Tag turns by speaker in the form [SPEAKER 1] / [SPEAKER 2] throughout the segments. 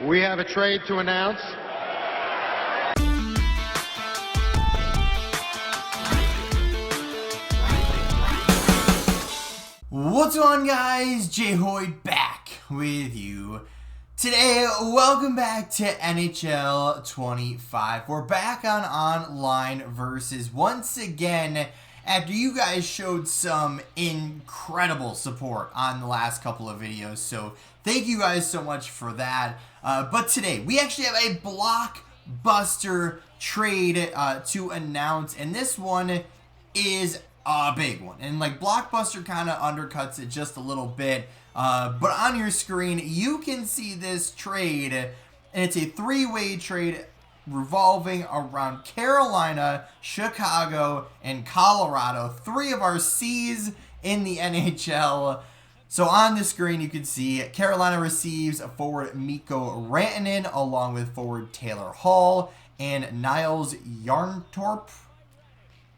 [SPEAKER 1] We have a trade to announce.
[SPEAKER 2] What's going on, guys? Jay Hoyt back with you today. Welcome back to NHL 25. We're back on online versus once again after you guys showed some incredible support on the last couple of videos. So thank you guys so much for that. But today we actually have a blockbuster trade to announce, and this one is a big one, and like blockbuster kind of undercuts it just a little bit, but on your screen you can see this trade, and it's a three-way trade revolving around Carolina, Chicago, and Colorado, three of our C's in the NHL. So on the screen you can see Carolina receives forward Mikko Rantanen along with forward Taylor Hall and Niles Yarntorp.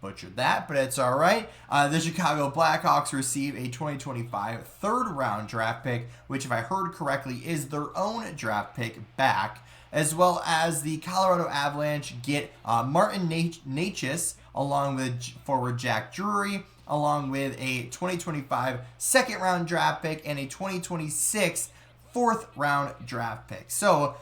[SPEAKER 2] Butchered that, but it's all right. The Chicago Blackhawks receive a 2025 third-round draft pick, which, if I heard correctly, is their own draft pick back, as well as the Colorado Avalanche get Martin Necas along with forward Jack Drury, along with a 2025 second-round draft pick and a 2026 fourth-round draft pick. So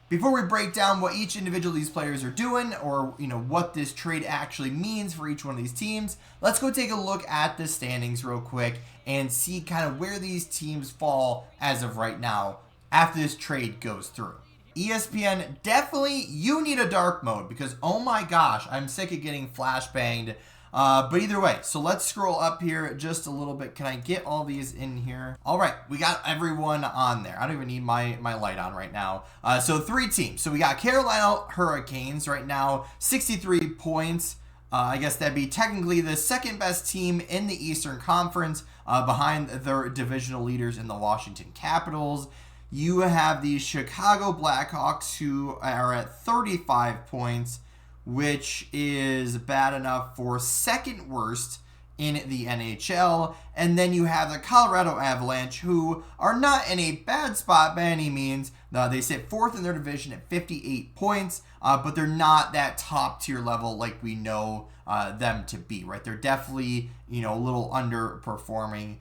[SPEAKER 2] before we break down what each individual of these players are doing, or what this trade actually means for each one of these teams, let's go take a look at the standings real quick and see kind of where these teams fall as of right now after this trade goes through. ESPN, definitely you need a dark mode because oh my gosh, I'm sick of getting flashbanged. But either way, so let's scroll up here just a little bit. Can I get all these in here? All right, we got everyone on there. I don't even need my light on right now. So three teams. So we got Carolina Hurricanes right now, 63 points. I guess that'd be technically the second best team in the Eastern Conference behind their divisional leaders in the Washington Capitals. You have the Chicago Blackhawks who are at 35 points, which is bad enough for second worst in the NHL. And then you have the Colorado Avalanche, who are not in a bad spot by any means. They sit fourth in their division at 58 points, but they're not that top tier level like we know them to be, right? They're definitely, a little underperforming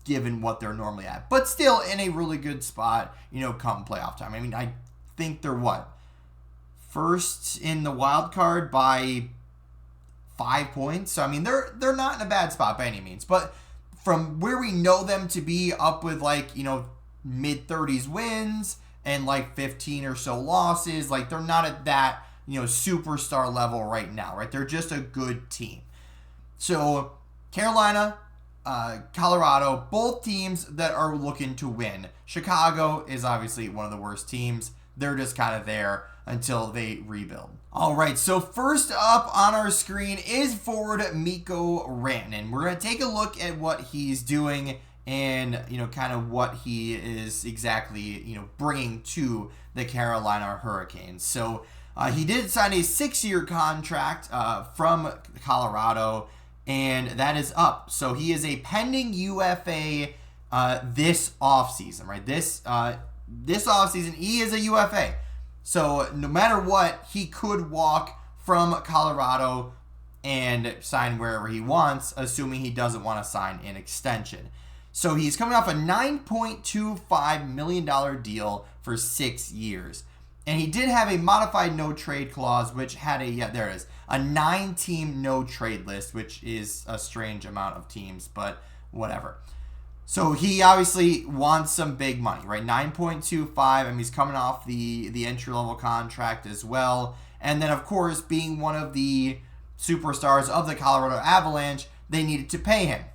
[SPEAKER 2] given what they're normally at, but still in a really good spot, come playoff time. I mean, I think they're first in the wild card by 5 points. So I mean, they're not in a bad spot by any means, but from where we know them to be up with mid 30s wins and 15 or so losses, they're not at that superstar level right now, right? They're just a good team. So Carolina, Colorado, both teams that are looking to win. Chicago is obviously one of the worst teams. They're just kind of there until they rebuild. All right, so first up on our screen is forward Mikko Rantanen. We're going to take a look at what he's doing and, kind of what he is exactly, bringing to the Carolina Hurricanes. So he did sign a 6-year contract from Colorado, and that is up. So he is a pending UFA this offseason, right? This offseason, he is a UFA. So no matter what, he could walk from Colorado and sign wherever he wants, assuming he doesn't want to sign an extension. So he's coming off a $9.25 million deal for 6 years. And he did have a modified no-trade clause, which had a 9-team no-trade list, which is a strange amount of teams, but whatever. So he obviously wants some big money, right? 9.25. I mean, he's coming off the entry-level contract as well. And then, of course, being one of the superstars of the Colorado Avalanche, they needed to pay him,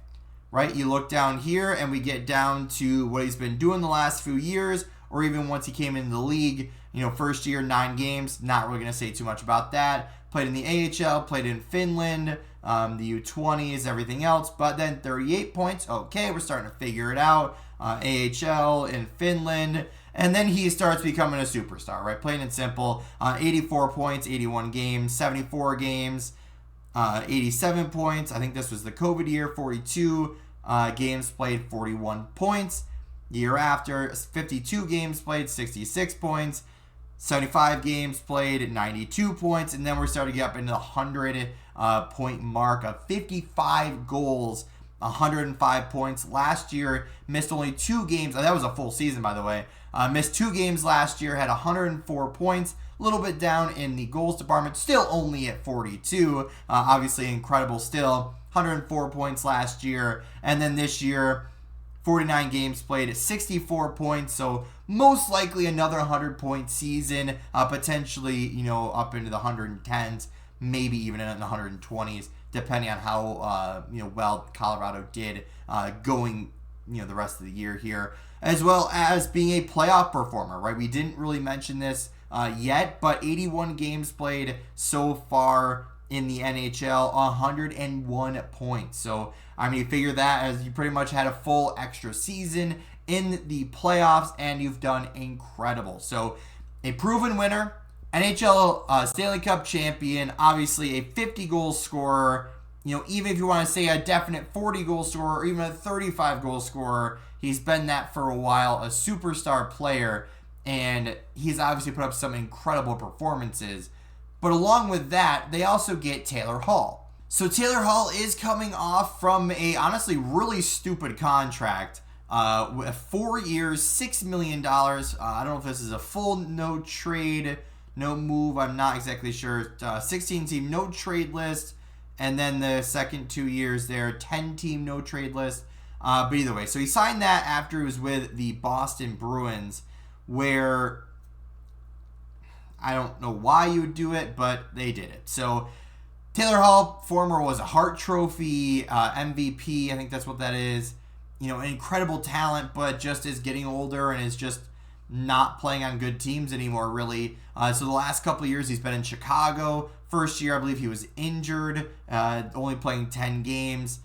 [SPEAKER 2] right? You look down here, and we get down to what he's been doing the last few years, or even once he came into the league. First year, 9 games. Not really going to say too much about that. Played in the AHL, played in Finland, the U20s, everything else. But then 38 points. Okay, we're starting to figure it out. AHL in Finland. And then he starts becoming a superstar, right? Plain and simple. 84 points, 81 games, 74 games, 87 points. I think this was the COVID year, 42 games played, 41 points. Year after, 52 games played, 66 points. 75 games played, 92 points. And then we're starting to get up into the 100 point mark of 55 goals, 105 points. Last year, missed only 2 games. That was a full season, by the way. Missed 2 games last year, had 104 points. A little bit down in the goals department, still only at 42. Obviously incredible still. 104 points last year. And then this year, 49 games played, 64 points. So most likely another 100-point season, potentially, up into the 110s, maybe even in the 120s, depending on how, well Colorado did going, the rest of the year here. As well as being a playoff performer, right? We didn't really mention this yet, but 81 games played so far in the NHL, 101 points. So, you figure that as you pretty much had a full extra season in the playoffs, and you've done incredible. So, a proven winner, NHL Stanley Cup champion, obviously a 50-goal scorer. Even if you want to say a definite 40-goal scorer or even a 35-goal scorer, he's been that for a while, a superstar player, and he's obviously put up some incredible performances. But along with that, they also get Taylor Hall. So Taylor Hall is coming off from a honestly really stupid contract. With 4 years, $6 million. I don't know if this is a full no trade, no move. I'm not exactly sure. 16-team no trade list. And then the second 2 years there, 10-team no trade list. But either way, so he signed that after he was with the Boston Bruins, where I don't know why you would do it, but they did it. So Taylor Hall, former was a Hart Trophy MVP. I think that's what that is. An incredible talent, but just is getting older and is just not playing on good teams anymore, really. So the last couple of years he's been in Chicago. First year, I believe he was injured, only playing 10 games.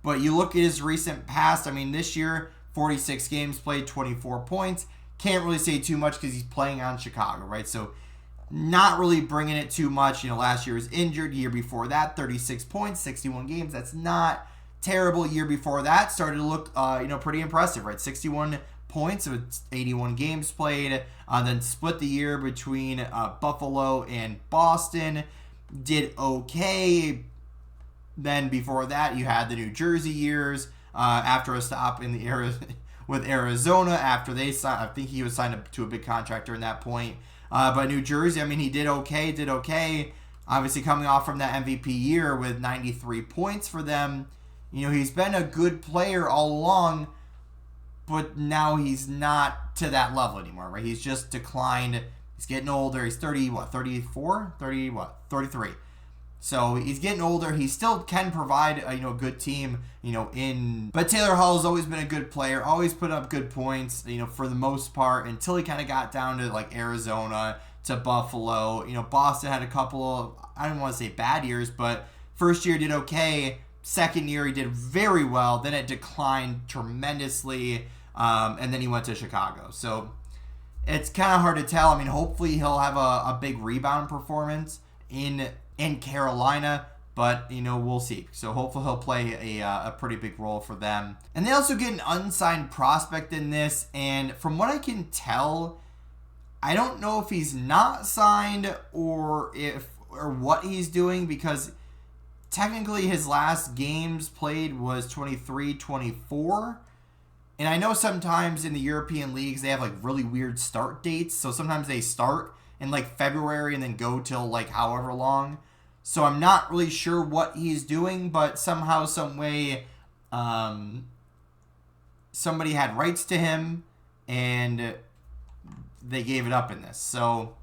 [SPEAKER 2] But you look at his recent past, this year, 46 games played, 24 points. Can't really say too much because he's playing on Chicago, right? So not really bringing it too much. Last year was injured. Year before that, 36 points, 61 games. That's not terrible. Year before that started to look, pretty impressive, right? 61 points with 81 games played. Then split the year between Buffalo and Boston. Did okay. Then before that, you had the New Jersey years. After a stop in the with Arizona, after they signed, I think he was signed to a big contract during that point. But New Jersey, he did okay. Obviously coming off from that MVP year with 93 points for them. He's been a good player all along, but now he's not to that level anymore, right? He's just declined. He's getting older. He's 33. So he's getting older. He still can provide a good team, But Taylor Hall has always been a good player, always put up good points, for the most part, until he kind of got down to like Arizona, to Buffalo. Boston had a couple of, I don't want to say bad years, but first year did okay. Second year he did very well. Then it declined tremendously, and then he went to Chicago. So it's kind of hard to tell. Hopefully he'll have a big rebound performance in Carolina, but we'll see. So hopefully he'll play a pretty big role for them. And they also get an unsigned prospect in this, and from what I can tell, I don't know if he's not signed or what he's doing, because technically his last games played was 23-24. And I know sometimes in the European leagues they have like really weird start dates. So sometimes they start in like February and then go till like however long. So I'm not really sure what he's doing, but somehow, some way, somebody had rights to him and they gave it up in this. So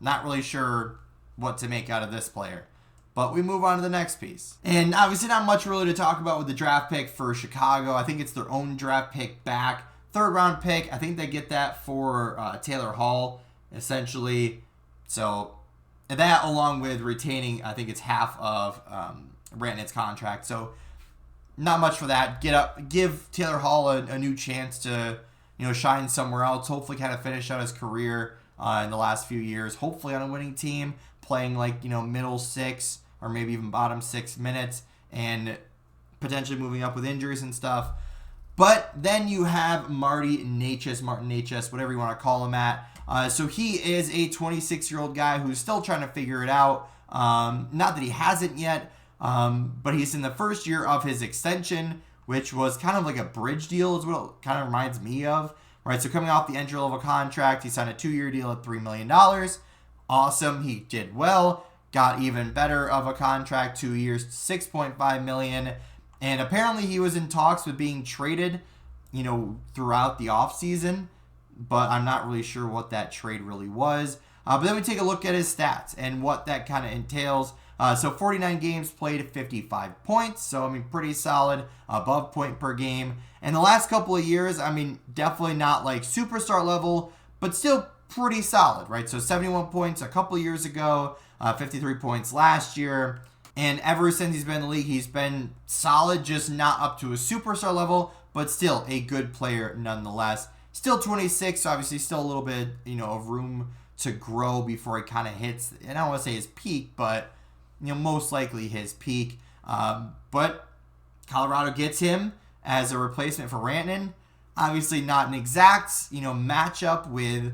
[SPEAKER 2] not really sure what to make out of this player. But we move on to the next piece. And obviously not much really to talk about with the draft pick for Chicago. I think it's their own draft pick back. Third round pick. I think they get that for Taylor Hall, essentially. So that, along with retaining, I think it's half of Rantanen's contract. So not much for that. Give Taylor Hall a new chance to shine somewhere else. Hopefully kind of finish out his career in the last few years. Hopefully on a winning team, playing like middle six or maybe even bottom 6 minutes, and potentially moving up with injuries and stuff. But then you have Martin Necas, whatever you want to call him at. So he is a 26-year-old guy who's still trying to figure it out. Not that he hasn't yet, but he's in the first year of his extension, which was kind of like a bridge deal is what it kind of reminds me of. Right, so coming off the entry-level contract, he signed a 2-year deal at $3 million. Awesome, he did well. Got even better of a contract, 2 years, $6.5 million. And apparently he was in talks with being traded, throughout the offseason. But I'm not really sure what that trade really was. But then we take a look at his stats and what that kind of entails. So 49 games played, 55 points. So, pretty solid, above point per game. And the last couple of years, definitely not like superstar level, but still pretty solid, right? So 71 points a couple of years ago, 53 points last year. And ever since he's been in the league, he's been solid, just not up to a superstar level, but still a good player nonetheless. Still 26, so obviously still a little bit, of room to grow before he kind of hits, and I don't want to say his peak, but, most likely his peak. But Colorado gets him as a replacement for Rantanen. Obviously not an exact, matchup with,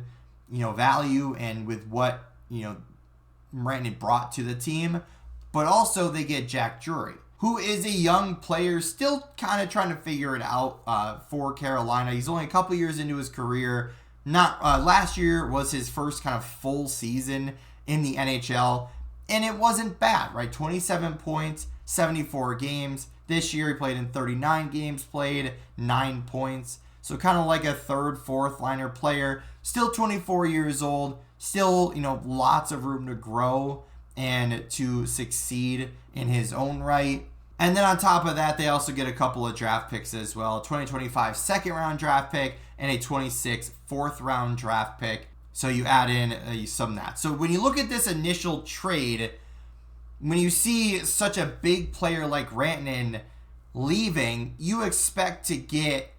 [SPEAKER 2] value and with what, Rantanen brought to the team. But also they get Jack Drury, who is a young player, still kind of trying to figure it out for Carolina. He's only a couple years into his career. Last year was his first kind of full season in the NHL, and it wasn't bad, right? 27 points, 74 games. This year he played in 39 games played, 9 points. So kind of like a third, fourth liner player. Still 24 years old. Still, lots of room to grow and to succeed in his own right. And then on top of that, they also get a couple of draft picks as well. 2025 second round draft pick and a 26 fourth round draft pick. So you add in some of that. So when you look at this initial trade, when you see such a big player like Rantanen leaving, you expect to get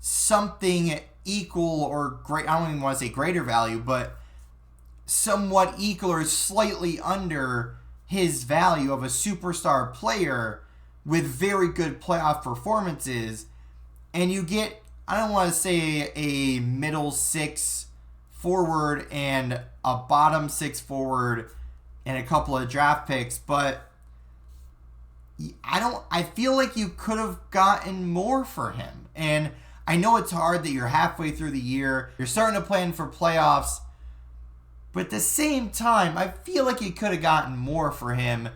[SPEAKER 2] something equal or great. I don't even want to say greater value, but somewhat equal or slightly under his value of a superstar player with very good playoff performances. And you get, I don't want to say a middle six forward and a bottom six forward and a couple of draft picks, but I feel like you could have gotten more for him. And I know it's hard that you're halfway through the year, you're starting to plan for playoffs, but at the same time, I feel like you could have gotten more for him,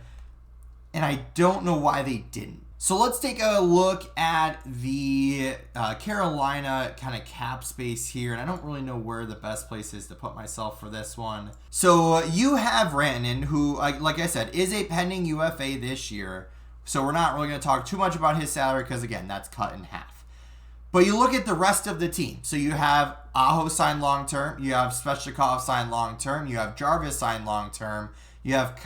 [SPEAKER 2] and I don't know why they didn't. So let's take a look at the Carolina kind of cap space here, and I don't really know where the best place is to put myself for this one. So you have Rantanen, who, like I said, is a pending UFA this year, so we're not really going to talk too much about his salary because, again, that's cut in half. But you look at the rest of the team. So you have Aho signed long-term. You have Svechnikov signed long-term. You have Jarvis signed long-term. You have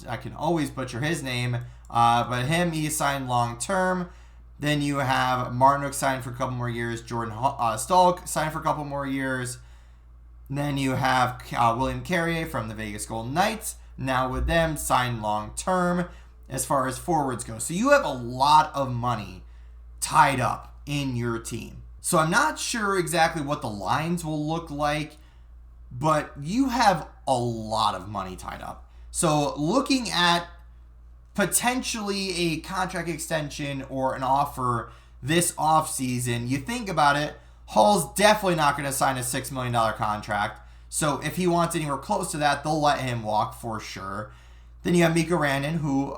[SPEAKER 2] I can always butcher his name, but he signed long-term. Then you have Martinook signed for a couple more years. Jordan Stahl signed for a couple more years. Then you have William Carrier from the Vegas Golden Knights. Now with them, signed long-term as far as forwards go. So you have a lot of money tied up in your team. So I'm not sure exactly what the lines will look like, but you have a lot of money tied up. So looking at potentially a contract extension or an offer this offseason, you think about it, Hall's definitely not going to sign a $6 million contract. So if he wants anywhere close to that, they'll let him walk for sure. Then you have Mikko Rantanen, who,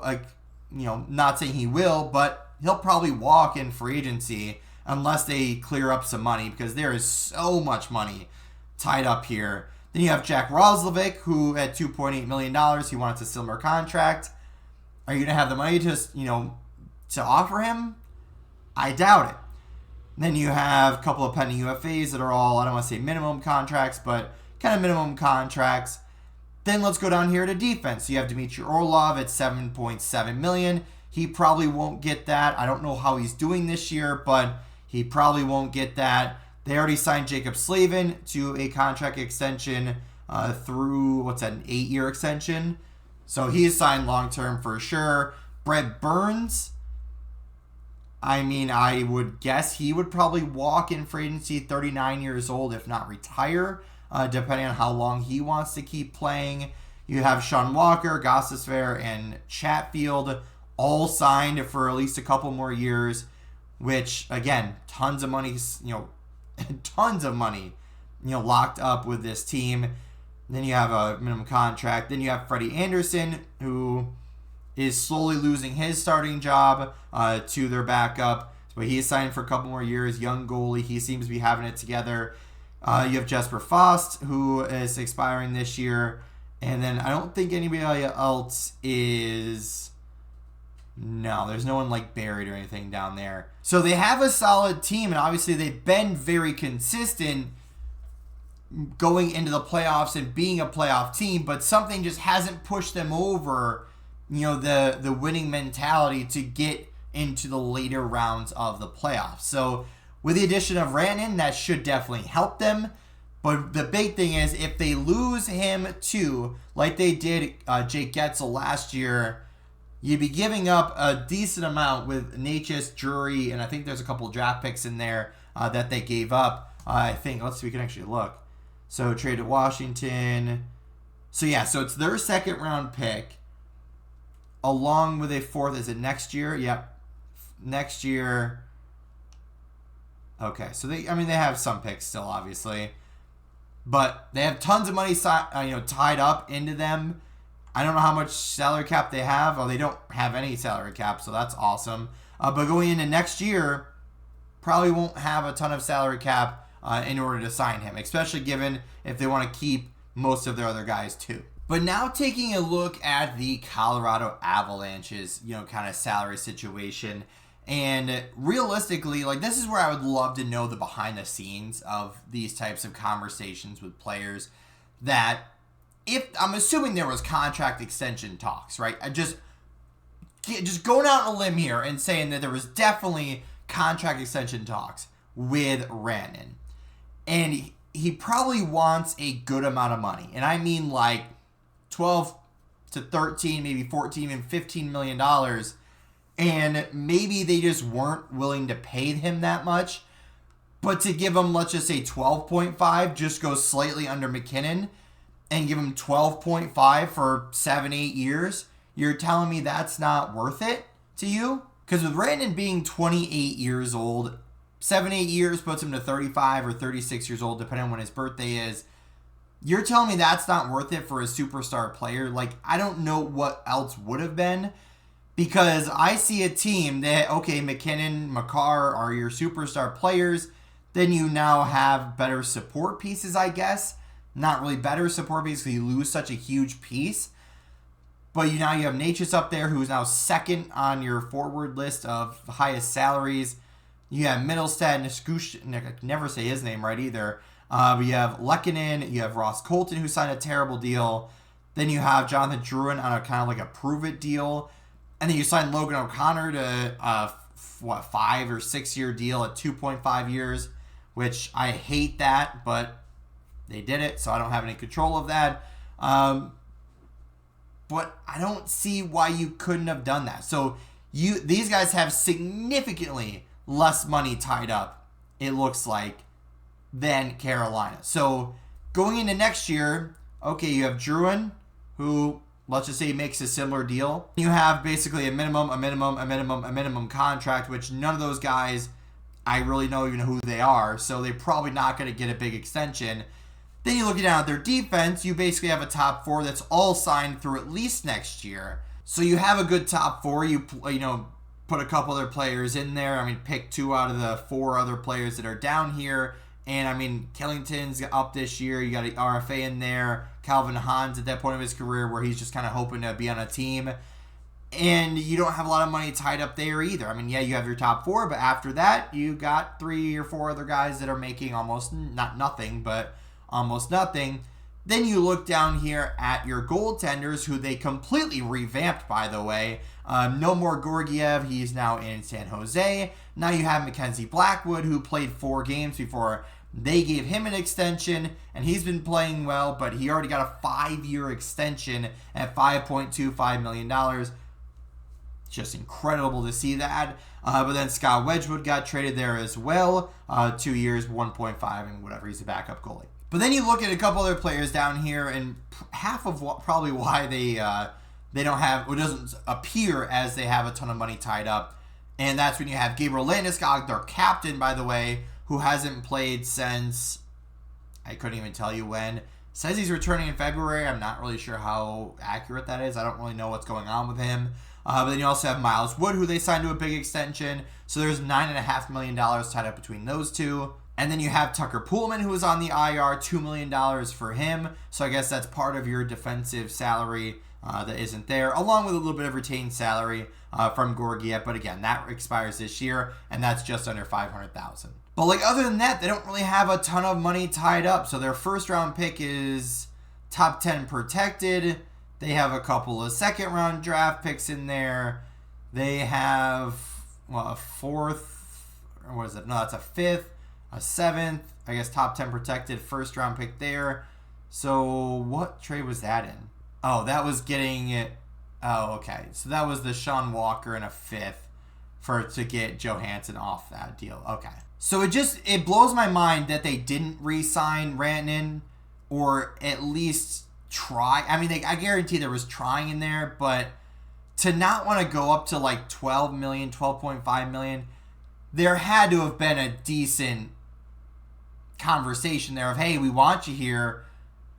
[SPEAKER 2] not saying he will, but he'll probably walk in free agency unless they clear up some money because there is so much money tied up here. Then you have Jack Roslovic, who at $2.8 million, he wants a similar contract. Are you going to have the money to offer him? I doubt it. Then you have a couple of pending UFAs that are all, I don't want to say minimum contracts, but kind of minimum contracts. Then let's go down here to defense. You have Dmitry Orlov at $7.7 million. He probably won't get that. I don't know how he's doing this year, but he probably won't get that. They already signed Jacob Slavin to a contract extension through, an 8-year extension. So he is signed long-term for sure. Brett Burns, I mean, I would guess he would probably walk in free agency, 39 years old, if not retire, depending on how long he wants to keep playing. You have Sean Walker, Gostisbehere, and Chatfield all signed for at least a couple more years, which, again, tons of money, locked up with this team. Then you have a minimum contract. Then you have Freddie Anderson, who is slowly losing his starting job to their backup. But he's signed for a couple more years. Young goalie. He seems to be having it together. You have Jesper Fast, who is expiring this year. And then I don't think anybody else is... No, there's no one like buried or anything down there. So they have a solid team, and obviously they've been very consistent going into the playoffs and being a playoff team, but something just hasn't pushed them over, the winning mentality to get into the later rounds of the playoffs. So with the addition of Rantanen, that should definitely help them. But the big thing is, if they lose him too, like they did Jake Getzel last year, you'd be giving up a decent amount with necas, Drury, and I think there's a couple draft picks in there that they gave up. I think, let's see, we can actually look. So trade to Washington. So it's their second round pick, along with a fourth. Is it next year? Yep, next year. Okay, so they have some picks still, obviously, but they have tons of money, tied up into them. I don't know how much salary cap they have. Oh, they don't have any salary cap, so that's awesome. But going into next year, probably won't have a ton of salary cap in order to sign him, especially given if they want to keep most of their other guys too. But now taking a look at the Colorado Avalanche's, kind of salary situation. And realistically, this is where I would love to know the behind the scenes of these types of conversations with players. That if I'm assuming there was contract extension talks, right? Just going out on a limb here and saying that there was definitely contract extension talks with Rantanen. And he probably wants a good amount of money. And I mean 12 to 13, maybe 14 and $15 million. And maybe they just weren't willing to pay him that much. But to give him, let's just say 12.5, just go slightly under McKinnon, and give him 12.5 for 7-8 years, you're telling me that's not worth it to you? Because with Rantanen being 28 years old, 7-8 years puts him to 35 or 36 years old, depending on when his birthday is. You're telling me that's not worth it for a superstar player? I don't know what else would have been. Because I see a team that, okay, McKinnon, Makar are your superstar players. Then you now have better support pieces, I guess. Not really better support pieces because you lose such a huge piece. But now you have necas up there, who's now second on your forward list of highest salaries. You have Middlestad, Niskush, I can never say his name right either. You have Lehkonen, you have Ross Colton, who signed a terrible deal. Then you have Jonathan Drouin on a kind of a prove-it deal. And then you signed Logan O'Connor to a 5 or 6 year deal at 2.5 years, which I hate that, but they did it, so I don't have any control of that. But I don't see why you couldn't have done that. So these guys have significantly less money tied up, it looks like, than Carolina. So going into next year, okay, you have Drouin, who, let's just say, makes a similar deal. You have basically a minimum contract, which none of those guys, I really don't even know who they are, so they're probably not going to get a big extension. Then you look down at their defense, you basically have a top four that's all signed through at least next year. So you have a good top four. You put a couple other players in there. Pick 2 out of the 4 other players that are down here. And Killington's up this year. You got an RFA in there. Calvin Hahn's at that point of his career where he's just kind of hoping to be on a team. And you don't have a lot of money tied up there either. You have your top 4, but after that, you got 3 or 4 other guys that are making almost not nothing, but almost nothing. Then you look down here at your goaltenders, who they completely revamped, by the way. No more Georgiev. He's now in San Jose. Now you have Mackenzie Blackwood, who played 4 games before they gave him an extension, and he's been playing well, but he already got a 5-year extension at $5.25 million. just incredible to see that. But then Scott Wedgwood got traded there as well. 2 years, 1.5, and whatever. He's a backup goalie. But then you look at a couple other players down here, and half of probably why they don't have, or doesn't appear as they have a ton of money tied up. And that's when you have Gabriel Landeskog, their captain, by the way, who hasn't played since, I couldn't even tell you when. Says he's returning in February. I'm not really sure how accurate that is. I don't really know what's going on with him. But then you also have Miles Wood, who they signed to a big extension. So there's $9.5 million tied up between those two. And then you have Tucker Poolman, who is on the IR, $2 million for him. So I guess that's part of your defensive salary that isn't there, along with a little bit of retained salary from Gorgiev. But again, that expires this year, and that's just under $500,000. But like other than that, they don't really have a ton of money tied up. So their first round pick is top 10 protected. They have a couple of second round draft picks in there. They have a fourth, or what is it? No, that's a fifth, a seventh. I guess top 10 protected first round pick there. So what trade was that in? Oh, that was getting it. Oh, okay. So that was the Sean Walker and a fifth to get Johansson off that deal. Okay. So it blows my mind that they didn't re-sign Rantanen, or at least try. I mean, I guarantee there was trying in there, but to not want to go up to like 12 million, 12.5 million, there had to have been a decent conversation there of, hey, we want you here.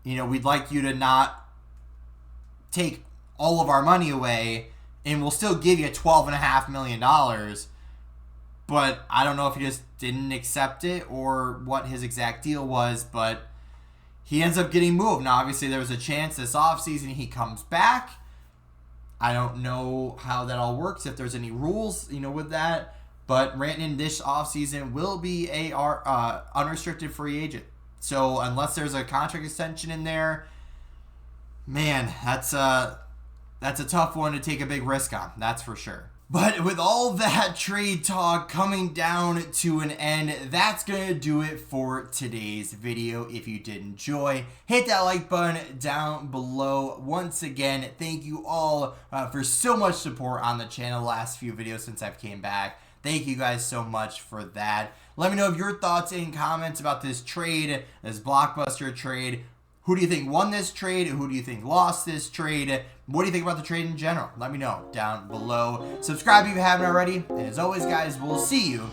[SPEAKER 2] You know, we'd like you to not take all of our money away, and we'll still give you $12.5 million. But I don't know if he just didn't accept it or what his exact deal was, but he ends up getting moved. Now, obviously, there was a chance this offseason he comes back. I don't know how that all works, if there's any rules, with that. But Rantanen this offseason will be a unrestricted free agent. So unless there's a contract extension in there, man, that's a tough one to take a big risk on. That's for sure. But with all that trade talk coming down to an end, that's going to do it for today's video. If you did enjoy, hit that like button down below. Once again, thank you all for so much support on the channel the last few videos since I've came back. Thank you guys so much for that. Let me know your thoughts and comments about this trade, this blockbuster trade. Who do you think won this trade? Who do you think lost this trade? What do you think about the trade in general? Let me know down below. Subscribe if you haven't already. And as always, guys, we'll see you